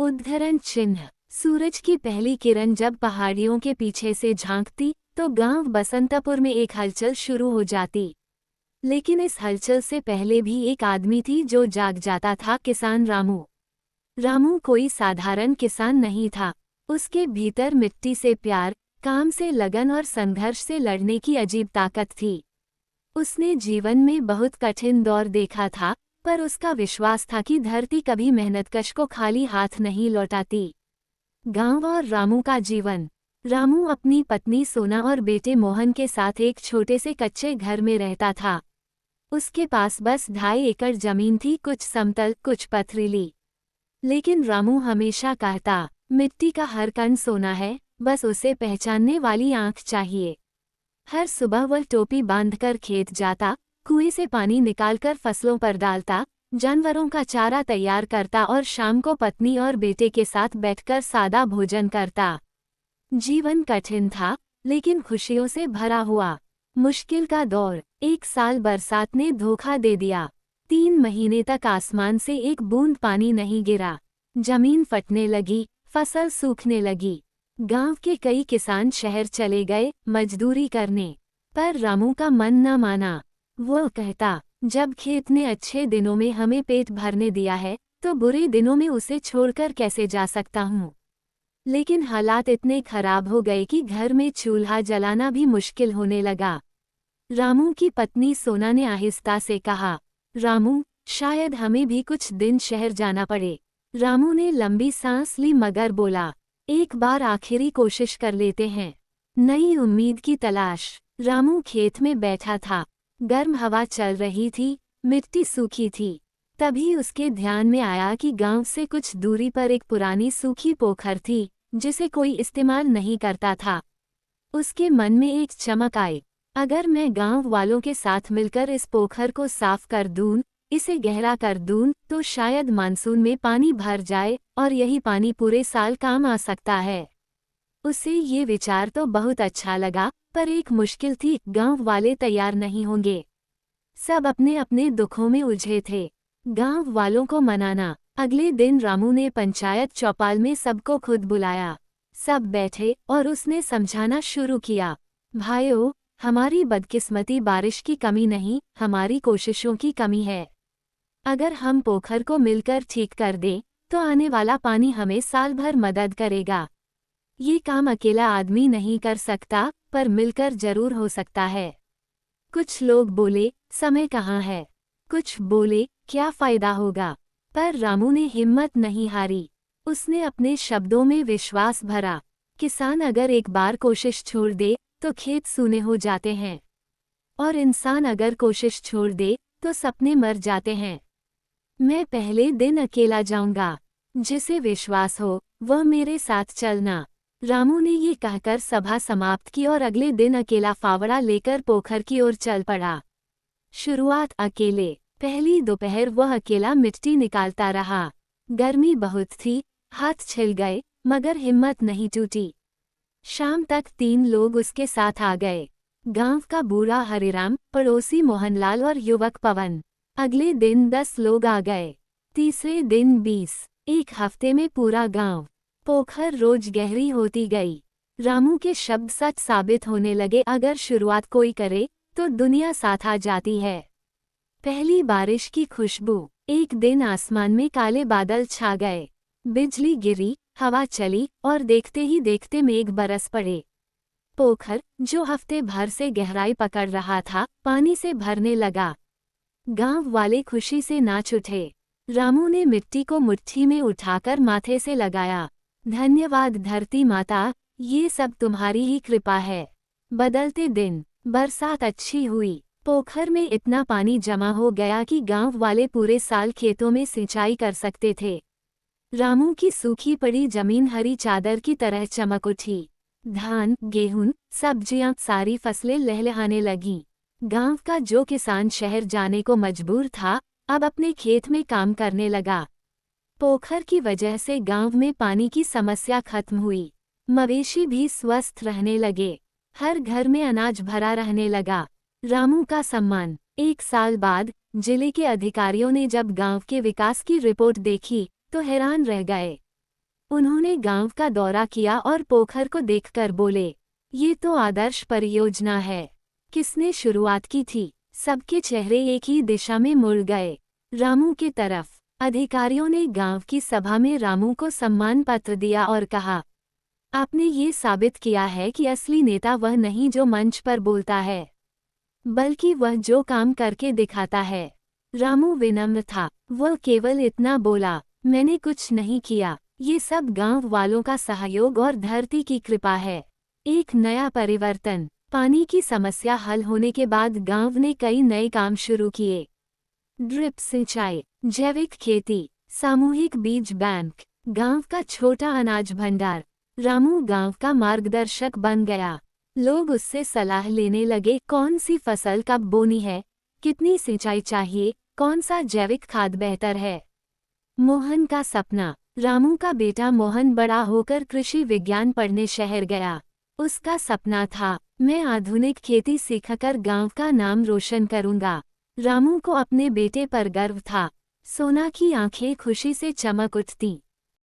उद्धरण चिन्ह। सूरज की पहली किरण जब पहाड़ियों के पीछे से झांकती तो गांव बसंतपुर में एक हलचल शुरू हो जाती। लेकिन इस हलचल से पहले भी एक आदमी थी जो जाग जाता था, किसान रामू। रामू कोई साधारण किसान नहीं था। उसके भीतर मिट्टी से प्यार, काम से लगन और संघर्ष से लड़ने की अजीब ताकत थी। उसने जीवन में बहुत कठिन दौर देखा था, पर उसका विश्वास था कि धरती कभी मेहनतकश को खाली हाथ नहीं लौटाती। गांव और रामू का जीवन। रामू अपनी पत्नी सोना और बेटे मोहन के साथ एक छोटे से कच्चे घर में रहता था। उसके पास बस 2.5 एकड़ जमीन थी, कुछ समतल कुछ पथरीली। लेकिन रामू हमेशा कहता, मिट्टी का हर कण सोना है, बस उसे पहचानने वाली आंख चाहिए। हर सुबह वह टोपी बांधकर खेत जाता, कुएं से पानी निकालकर फसलों पर डालता, जानवरों का चारा तैयार करता और शाम को पत्नी और बेटे के साथ बैठकर सादा भोजन करता। जीवन कठिन था, लेकिन खुशियों से भरा हुआ। मुश्किल का दौर। एक साल बरसात ने धोखा दे दिया। 3 महीने तक आसमान से एक बूंद पानी नहीं गिरा। जमीन फटने लगी, फसल सूखने लगी। गांव के कई किसान शहर चले गए मजदूरी करने, पर रामू का मन न माना। वो कहता, जब खेत ने अच्छे दिनों में हमें पेट भरने दिया है, तो बुरे दिनों में उसे छोड़कर कैसे जा सकता हूँ। लेकिन हालात इतने खराब हो गए कि घर में चूल्हा जलाना भी मुश्किल होने लगा। रामू की पत्नी सोना ने आहिस्ता से कहा, रामू, शायद हमें भी कुछ दिन शहर जाना पड़े। रामू ने लंबी सांस ली मगर बोला, एक बार आखिरी कोशिश कर लेते हैं। नई उम्मीद की तलाश। रामू खेत में बैठा था। गर्म हवा चल रही थी, मिट्टी सूखी थी। तभी उसके ध्यान में आया कि गांव से कुछ दूरी पर एक पुरानी सूखी पोखर थी, जिसे कोई इस्तेमाल नहीं करता था। उसके मन में एक चमक आई, अगर मैं गांव वालों के साथ मिलकर इस पोखर को साफ कर दूं, इसे गहरा कर दूं, तो शायद मानसून में पानी भर जाए और यही पानी पूरे साल काम आ सकता है। उसे ये विचार तो बहुत अच्छा लगा, पर एक मुश्किल थी, गांव वाले तैयार नहीं होंगे। सब अपने अपने दुखों में उलझे थे। गांव वालों को मनाना। अगले दिन रामू ने पंचायत चौपाल में सबको खुद बुलाया। सब बैठे और उसने समझाना शुरू किया, भाइयों, हमारी बदकिस्मती बारिश की कमी नहीं, हमारी कोशिशों की कमी है। अगर हम पोखर को मिलकर ठीक कर दें, तो आने वाला पानी हमें साल भर मदद करेगा। ये काम अकेला आदमी नहीं कर सकता, पर मिलकर जरूर हो सकता है। कुछ लोग बोले, समय कहाँ है। कुछ बोले, क्या फायदा होगा। पर रामू ने हिम्मत नहीं हारी। उसने अपने शब्दों में विश्वास भरा। किसान अगर एक बार कोशिश छोड़ दे, तो खेत सूने हो जाते हैं। और इंसान अगर कोशिश छोड़ दे, तो सपने मर जाते हैं। मैं पहले दिन अकेला जाऊंगा। जिसे विश्वास हो, वह मेरे साथ चलना। रामू ने ये कहकर सभा समाप्त की और अगले दिन अकेला फावड़ा लेकर पोखर की ओर चल पड़ा। शुरुआत अकेले। पहली दोपहर वह अकेला मिट्टी निकालता रहा। गर्मी बहुत थी, हाथ छिल गए, मगर हिम्मत नहीं टूटी। शाम तक 3 लोग उसके साथ आ गए। गांव का बूढ़ा हरिराम, पड़ोसी मोहनलाल और युवक पवन। अगले दिन 10 लोग आ गए। तीसरे दिन 20। एक हफ्ते में पूरा गांव। पोखर रोज गहरी होती गई। रामू के शब्द सच साबित होने लगे, अगर शुरुआत कोई करे, तो दुनिया साथ आ जाती है। पहली बारिश की खुशबू। एक दिन आसमान में काले बादल छा गए। बिजली गिरी, हवा चली और देखते ही देखते मेघ बरस पड़े। पोखर, जो हफ्ते भर से गहराई पकड़ रहा था, पानी से भरने लगा। गांव वाले खुशी से नाच उठे। रामू ने मिट्टी को मुट्ठी में उठाकर माथे से लगाया। धन्यवाद धरती माता, ये सब तुम्हारी ही कृपा है। बदलते दिन। बरसात अच्छी हुई। पोखर में इतना पानी जमा हो गया कि गांव वाले पूरे साल खेतों में सिंचाई कर सकते थे। रामू की सूखी पड़ी जमीन हरी चादर की तरह चमक उठी। धान, गेहूं, सब्जियां, सारी फसलें लहलहाने लगीं। गांव का जो किसान शहर जाने को मजबूर था, अब अपने खेत में काम करने लगा। पोखर की वजह से गांव में पानी की समस्या खत्म हुई। मवेशी भी स्वस्थ रहने लगे। हर घर में अनाज भरा रहने लगा। रामू का सम्मान। 1 साल बाद जिले के अधिकारियों ने जब गांव के विकास की रिपोर्ट देखी, तो हैरान रह गए। उन्होंने गांव का दौरा किया और पोखर को देखकर बोले, ये तो आदर्श परियोजना है। किसने शुरुआत की थी? सबके चेहरे एक ही दिशा में मुड़ गए, रामू की तरफ। अधिकारियों ने गांव की सभा में रामू को सम्मान पत्र दिया और कहा, आपने ये साबित किया है कि असली नेता वह नहीं जो मंच पर बोलता है, बल्कि वह जो काम करके दिखाता है। रामू विनम्र था, वह केवल इतना बोला, मैंने कुछ नहीं किया, ये सब गांव वालों का सहयोग और धरती की कृपा है। एक नया परिवर्तन। पानी की समस्या हल होने के बाद गांव ने कई नए काम शुरू किए। ड्रिप सिंचाई, जैविक खेती, सामूहिक बीज बैंक, गांव का छोटा अनाज भंडार। रामू गांव का मार्गदर्शक बन गया। लोग उससे सलाह लेने लगे, कौन सी फसल कब बोनी है, कितनी सिंचाई चाहिए, कौन सा जैविक खाद बेहतर है। मोहन का सपना। रामू का बेटा मोहन बड़ा होकर कृषि विज्ञान पढ़ने शहर गया। उसका सपना था, मैं आधुनिक खेती सीखकर गांव का नाम रोशन करूंगा। रामू को अपने बेटे पर गर्व था। सोना की आंखें खुशी से चमक उठतीं।